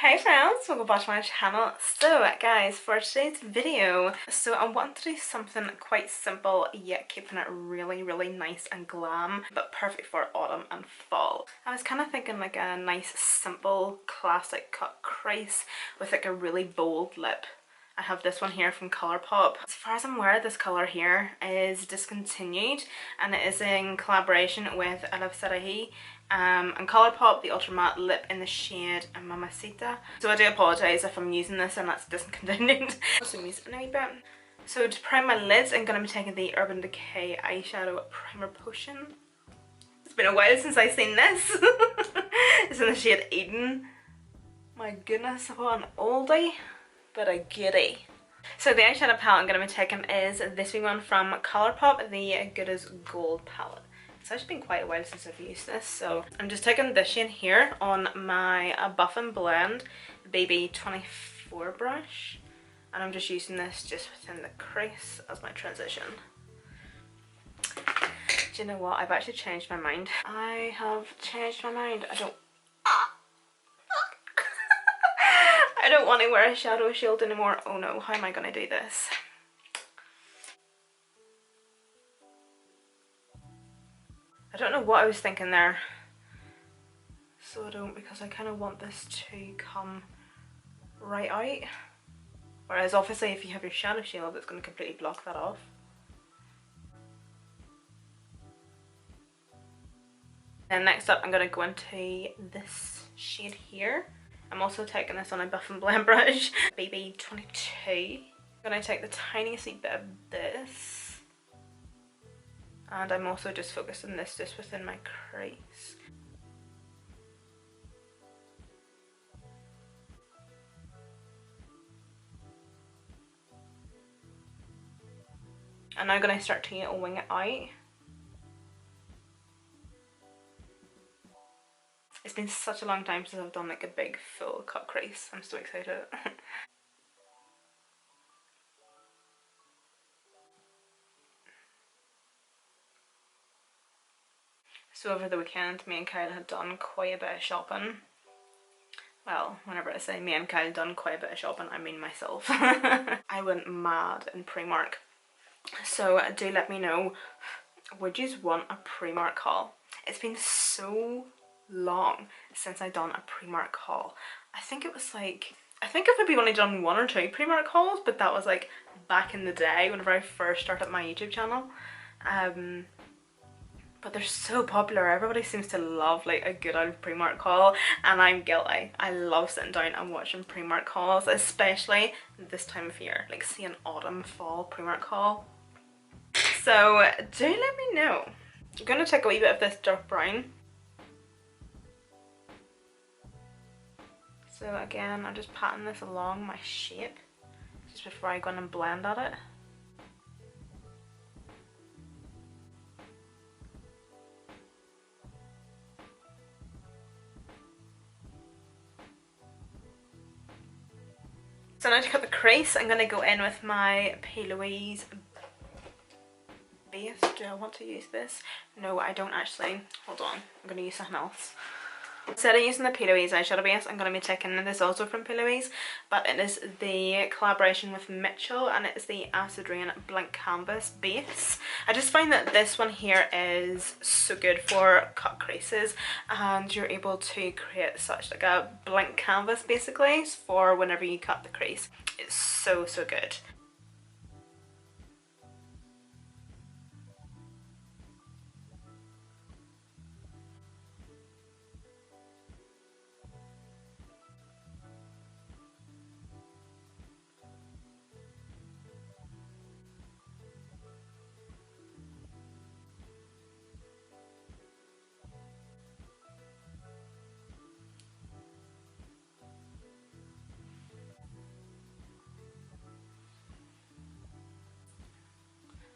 Hey friends, welcome back to my channel. So guys, for today's video, I want to do something quite simple yet keeping it really nice and glam, but perfect for autumn and fall. I was kind of thinking like a nice simple classic cut crease with like a really bold lip. I have this one here from Colourpop. As far as I'm aware, this colour here is discontinued and it is in collaboration with Emmafleminggg and Colourpop, the Ultra Matte Lip in the shade Mamacita. So I do apologise if I'm using this and that's discontinued. Also use it in a wee bit. So to prime my lids, I'm going to be taking the Urban Decay Eyeshadow Primer Potion. It's been a while since I've seen this. It's in the shade Eden. My goodness, what an oldie, but a goodie. So the eyeshadow palette I'm going to be taking is this wee one from Colourpop, the Good as Gold palette. It's actually been quite a while since I've used this, so I'm just taking this shade here on my Buff and Blend BB24 brush, and I'm just using this just within the crease as my transition. Do you know what? I've actually changed my mind. I have changed my mind. I don't want to wear a shadow shield anymore. Oh no, how am I going to do this? I don't know what I was thinking there. So I don't, because I kind of want this to come right out. Whereas obviously if you have your shadow shield, it's going to completely block that off. Then next up I'm going to go into this shade here. I'm also taking this on a Buff and Blend brush, BB22. I'm going to take the tiniest bit of this. And I'm also just focusing this just within my crease. And now I'm going to start to wing it out. It's been such a long time since I've done like a big full cut crease. I'm so excited. So over the weekend, me and Kyle had done quite a bit of shopping. Well, whenever I say me and Kyle had done quite a bit of shopping, I mean myself. I went mad in Primark. So do let me know, would you want a Primark haul? It's been so long since I done a Primark haul. I think I've maybe only done 1 or 2 Primark hauls, but that was like back in the day whenever I first started my YouTube channel. But they're so popular. Everybody seems to love like a good old Primark haul, and I'm guilty. I love sitting down and watching Primark hauls, especially this time of year, like see an autumn fall Primark haul. So do let me know. I'm going to take a wee bit of this dark brown. So again, I'm just patting this along my shape just before I go in and blend at it. So now to cut the crease, I'm going to go in with my P. Louise base. Do I want to use this? No, I don't actually. Hold on, I'm going to use something else. Instead of using the P. Louise eyeshadow base, I'm going to be taking this also from P. Louise, but it is the collaboration with Mitchell, and it is the Acid Rain Blank Canvas base. I just find that this one here is so good for cut creases, and you're able to create such like a blank canvas basically for whenever you cut the crease. It's so good.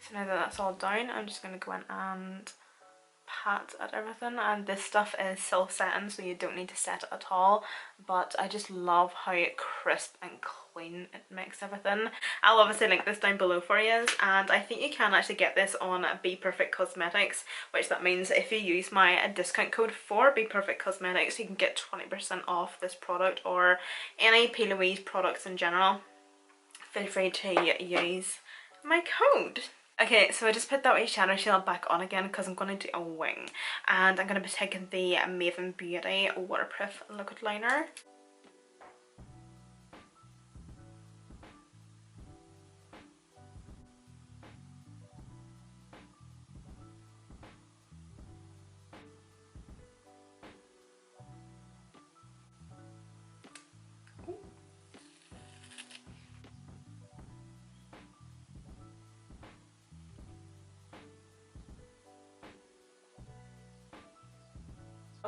So now that that's all down, I'm just going to go in and pat at everything, and this stuff is self-setting so you don't need to set it at all, but I just love how crisp and clean it makes everything. I'll obviously link this down below for you, and I think you can actually get this on Be Perfect Cosmetics, which that means if you use my discount code for Be Perfect Cosmetics you can get 20% off this product or any P. Louise products in general. Feel free to use my code. Okay, so I just put that shadow shield back on again because I'm going to do a wing, and I'm going to be taking the Maven Beauty waterproof liquid liner.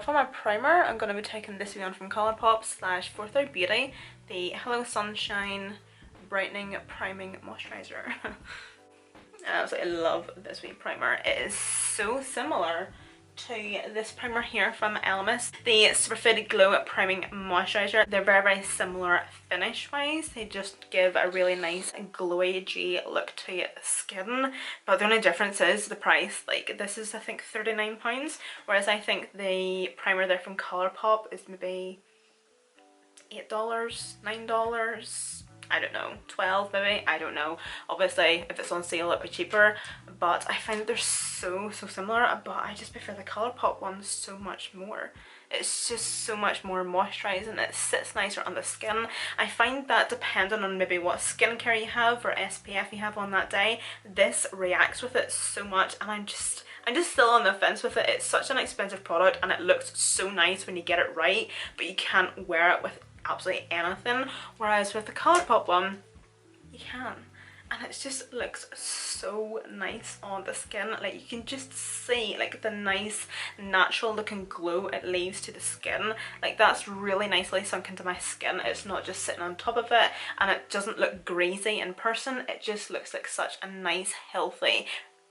For my primer, I'm going to be taking this one from Colourpop / Fourth Hour Beauty, the Hello Sunshine Brightening Priming Moisturiser. I absolutely love this wee primer. It is so similar to this primer here from Elemis, the Superfood Glow Priming Moisturiser. They're very similar finish wise. They just give a really nice glowy G look to the skin, but the only difference is the price. Like this is I think £39, whereas I think the primer there from Colourpop is maybe $8, $9, I don't know, 12 maybe, I don't know. Obviously if it's on sale it'll be cheaper, but I find that they're so similar, but I just prefer the Colourpop one so much more. It's just so much more moisturising, it sits nicer on the skin. I find that depending on maybe what skincare you have or SPF you have on that day, this reacts with it so much, and I'm just still on the fence with it. It's such an expensive product and it looks so nice when you get it right, but you can't wear it with absolutely anything, whereas with the Colourpop one you can, and it just looks so nice on the skin. Like you can just see like the nice natural looking glow it leaves to the skin. Like that's really nicely sunk into my skin. It's not just sitting on top of it, and it doesn't look greasy in person. It just looks like such a nice healthy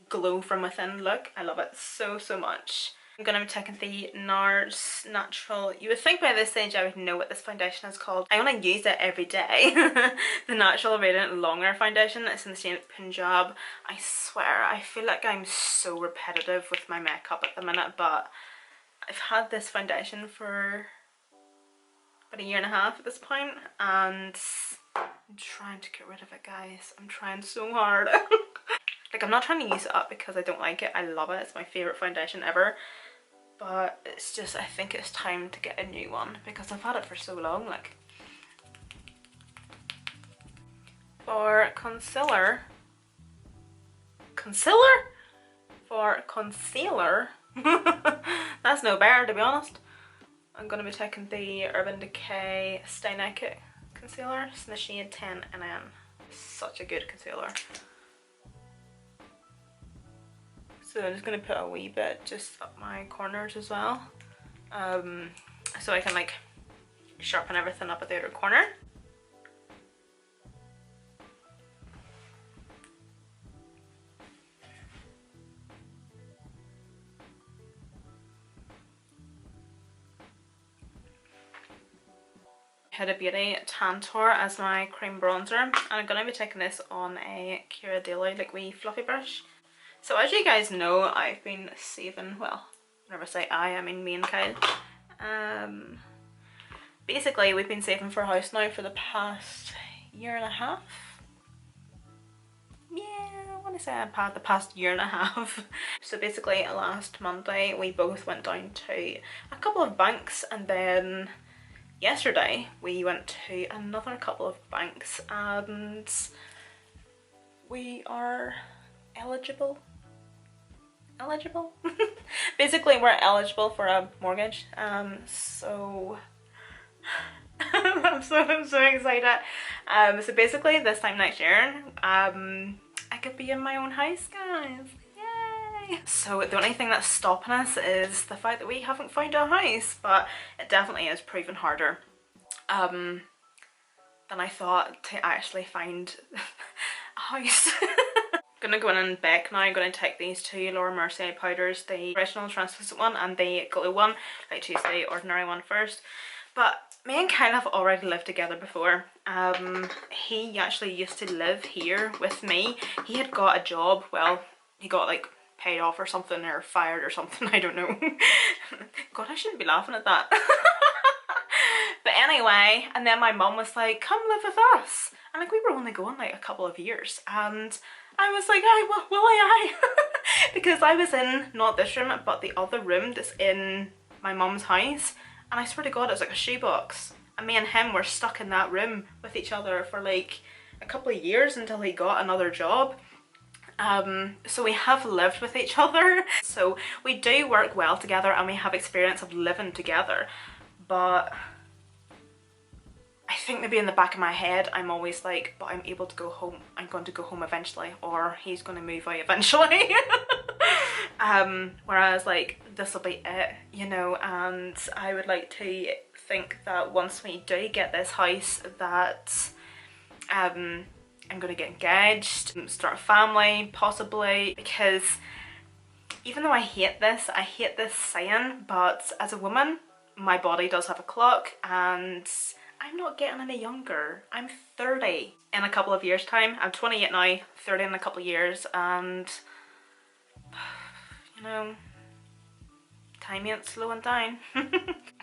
glow from within look. I love it so much. I'm going to be taking the NARS Natural. You would think by this stage I would know what this foundation is called. I only use it every day. The Natural Radiant Longer Foundation. It's in the shade Punjab. I swear, I feel like I'm so repetitive with my makeup at the minute, but I've had this foundation for about 1.5 years at this point, and I'm trying to get rid of it, guys. I'm trying so hard. Like, I'm not trying to use it up because I don't like it. I love it. It's my favourite foundation ever. But it's just, I think it's time to get a new one because I've had it for so long. Like, for concealer, that's no better, to be honest. I'm going to be taking the Urban Decay Stay Naked concealer. It's in the shade 10NN. Such a good concealer. So I'm just going to put a wee bit just up my corners as well, so I can like sharpen everything up at the outer corner. Huda Beauty Tantor as my cream bronzer, and I'm going to be taking this on a Kira Daily like wee fluffy brush. So as you guys know, I've been saving, well, whenever I say I mean me and Kyle. Basically, we've been saving for a house now for the past 1.5 years. Yeah, I want to say I've had the past 1.5 years. So basically, last Monday, we both went down to a couple of banks, and then yesterday, we went to another couple of banks, and we are eligible. Basically we're eligible for a mortgage, so I'm so excited. So basically this time next year I could be in my own house, guys. Yay! So the only thing that's stopping us is the fact that we haven't found a house, but it definitely is proving harder than I thought to actually find a house. Gonna go in and Beck now. I'm gonna take these two Laura Mercier powders, the original translucent one and the glue one. I like to use the ordinary one first. But me and Kyle have already lived together before. He actually used to live here with me. He had got a job, well, he got like paid off or something, or fired or something, I don't know. God, I shouldn't be laughing at that. But anyway, and then my mum was like, come live with us. And like, we were only going like a couple of years, and I was like, "I will I?" Because I was in, not this room, but the other room that's in my mum's house, and I swear to God, it was like a shoebox. And me and him were stuck in that room with each other for like a couple of years until he got another job. So we have lived with each other. So we do work well together and we have experience of living together. But I think maybe in the back of my head, I'm always like, but I'm able to go home. I'm going to go home eventually, or he's going to move out eventually. Whereas like, this will be it, you know, and I would like to think that once we do get this house that I'm going to get engaged, start a family, possibly, because even though I hate this saying, but as a woman, my body does have a clock, and I'm not getting any younger. I'm 30 in a couple of years time. I'm 28 now, 30 in a couple of years, and you know, time ain't slowing down.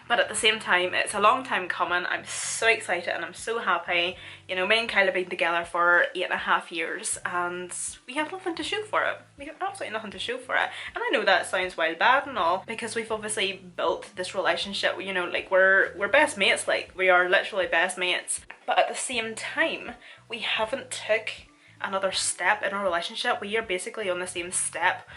But at the same time, it's a long time coming. I'm so excited and I'm so happy. You know, me and Kyle have been together for 8.5 years and we have nothing to show for it. We have absolutely nothing to show for it. And I know that sounds wild bad and all, because we've obviously built this relationship, you know, like we're best mates, like we are literally best mates. But at the same time, we haven't took another step in our relationship. We are basically on the same step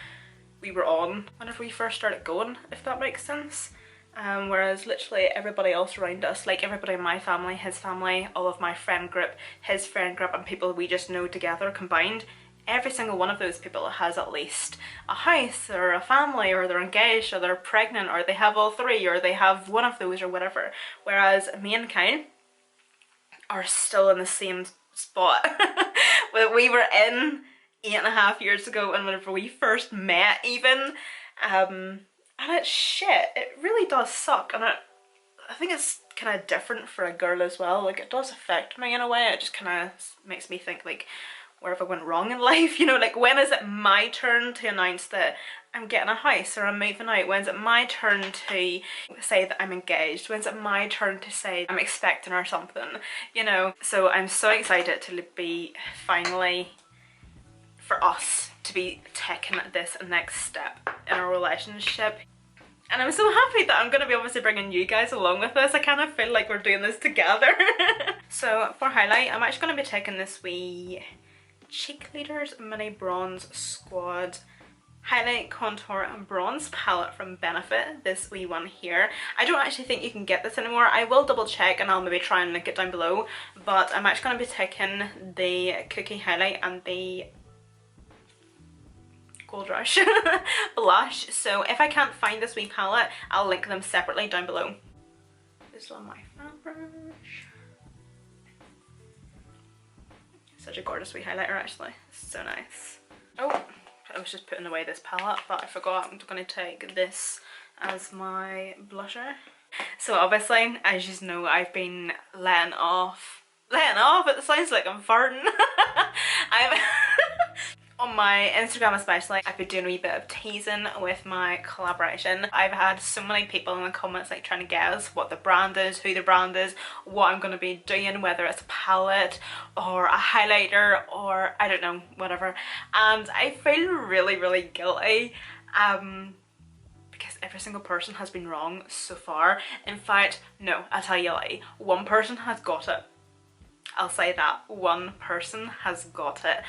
we were on whenever we first started going, if that makes sense. Whereas literally everybody else around us, like everybody in my family, his family, all of my friend group, his friend group, and people we just know together combined, every single one of those people has at least a house or a family, or they're engaged, or they're pregnant, or they have all three, or they have one of those, or whatever. Whereas me and Kyle are still in the same spot that we were in 8.5 years ago, and whenever we first met even. And it's shit, it really does suck, and I think it's kind of different for a girl as well. Like, it does affect me in a way. It just kind of makes me think, like, where have I went wrong in life? You know, like, when is it my turn to announce that I'm getting a house or I'm moving out? When's it my turn to say that I'm engaged? When's it my turn to say I'm expecting or something? You know, so I'm so excited to be finally, for us to be taking this next step in our relationship. And I'm so happy that I'm going to be obviously bringing you guys along with this. I kind of feel like we're doing this together. So for highlight, I'm actually going to be taking this wee Cheek Leaders Mini Bronze Squad Highlight, Contour and Bronze palette from Benefit, this wee one here. I don't actually think you can get this anymore. I will double check and I'll maybe try and link it down below. But I'm actually going to be taking the Cookie Highlight and the Gold Rush blush. So if I can't find this wee palette, I'll link them separately down below. This is on my fan brush. Such a gorgeous wee highlighter, actually. So nice. Oh, I was just putting away this palette, but I forgot. I'm going to take this as my blusher. So obviously, as you know, I've been letting off, it sounds like I'm farting. I'm on my Instagram especially, I've been doing a wee bit of teasing with my collaboration. I've had so many people in the comments like trying to guess what the brand is, who the brand is, what I'm going to be doing, whether it's a palette or a highlighter or I don't know, whatever. And I feel really, really guilty because every single person has been wrong so far. In fact, no, I'll tell you a lie. One person has got it. I'll say that one person has got it,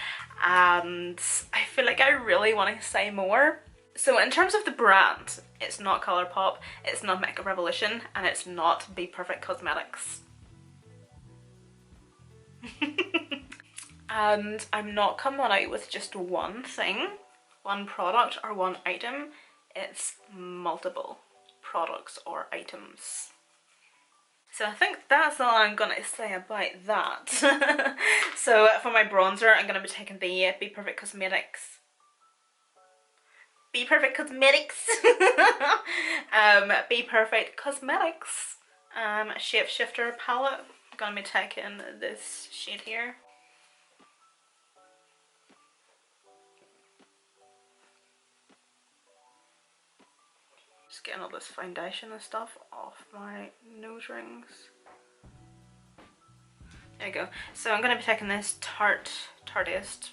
and I feel like I really want to say more. So in terms of the brand, it's not Colourpop, it's not Makeup Revolution, and it's not Be Perfect Cosmetics. And I'm not coming out with just one thing, one product or one item. It's multiple products or items. So I think that's all I'm gonna say about that. So for my bronzer, I'm gonna be taking the Be Perfect Cosmetics. Be Perfect Cosmetics. Be Perfect Cosmetics Shape Shifter palette. I'm gonna be taking this shade here. Just getting all this foundation and stuff off my nose rings. There you go. So I'm going to be taking this Tarteist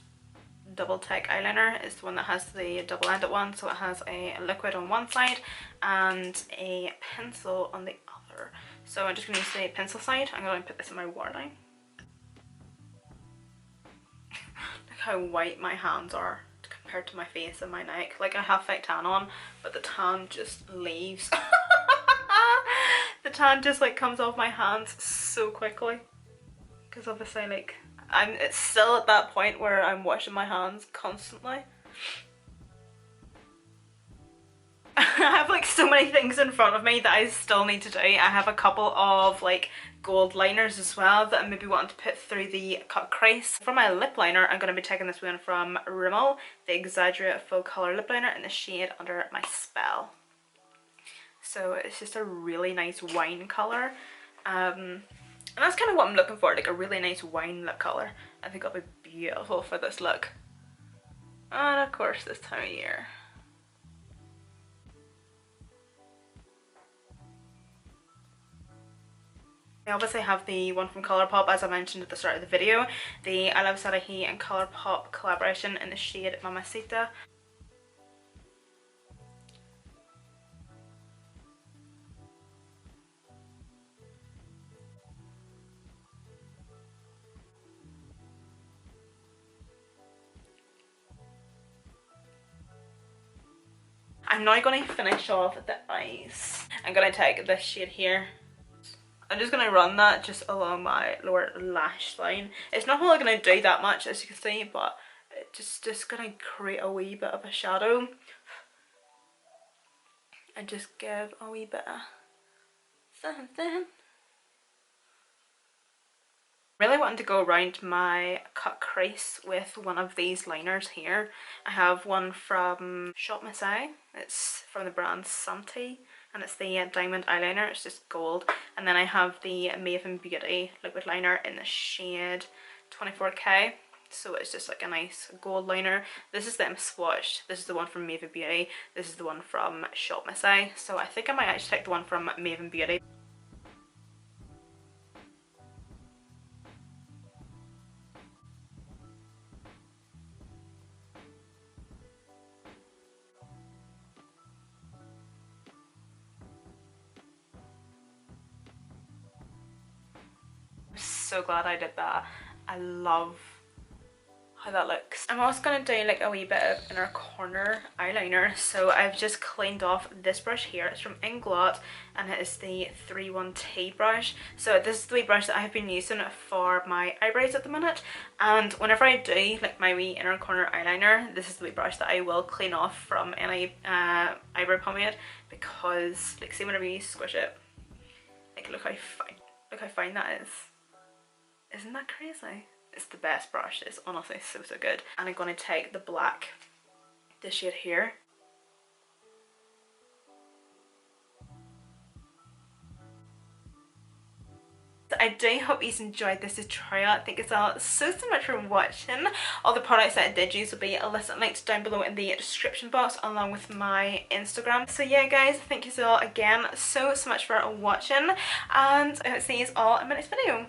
double take eyeliner. It's the one that has the double-ended one, so it has a liquid on one side and a pencil on the other. So I'm just going to use the pencil side. I'm going to put this in my waterline. Look how white my hands are compared to my face and my neck. Like, I have fake tan on, but the tan just leaves. The tan just like comes off my hands so quickly. Because obviously, like, it's still at that point where I'm washing my hands constantly. I have like so many things in front of me that I still need to do. I have a couple of like gold liners as well that I maybe want to put through the Cut-Crease. For my lip liner, I'm going to be taking this one from Rimmel, the Exaggerate Full Colour Lip Liner in the shade Under My Spell. So it's just a really nice wine colour. And that's kind of what I'm looking for, like a really nice wine lip colour. I think it'll be beautiful for this look. And of course this time of year. I obviously have the one from Colourpop, as I mentioned at the start of the video, the I Love Sarahi and Colourpop collaboration in the shade Mamacita. I'm now going to finish off the eyes. I'm going to take this shade here. I'm just going to run that just along my lower lash line. It's not really going to do that much, as you can see, but it's just going to create a wee bit of a shadow. And just give a wee bit of something. Really wanting to go around my cut crease with one of these liners here. I have one from Shop Miss Eye. It's from the brand Santi, and it's the diamond eyeliner. It's just gold. And then I have the Maven Beauty liquid liner in the shade 24K. So it's just like a nice gold liner. This is them swatched. This is the one from Maven Beauty. This is the one from Shop Miss Eye. So I think I might actually take the one from Maven Beauty. So glad I did that. I love how that looks. I'm also going to do like a wee bit of inner corner eyeliner. So I've just cleaned off this brush here. It's from Inglot and it is the 31T brush. So this is the wee brush that I have been using for my eyebrows at the minute. And whenever I do like my wee inner corner eyeliner, this is the wee brush that I will clean off from any eyebrow pomade, because like see whenever you squish it, like look how fine that is. Isn't that crazy? It's the best brush. It's honestly so good. And I'm going to take the black, this shade here. I do hope you enjoyed this tutorial. Thank you so much for watching. All the products that I did use will be listed linked down below in the description box along with my Instagram. So yeah guys, thank you so again so much for watching, and I hope to see you all in my next video.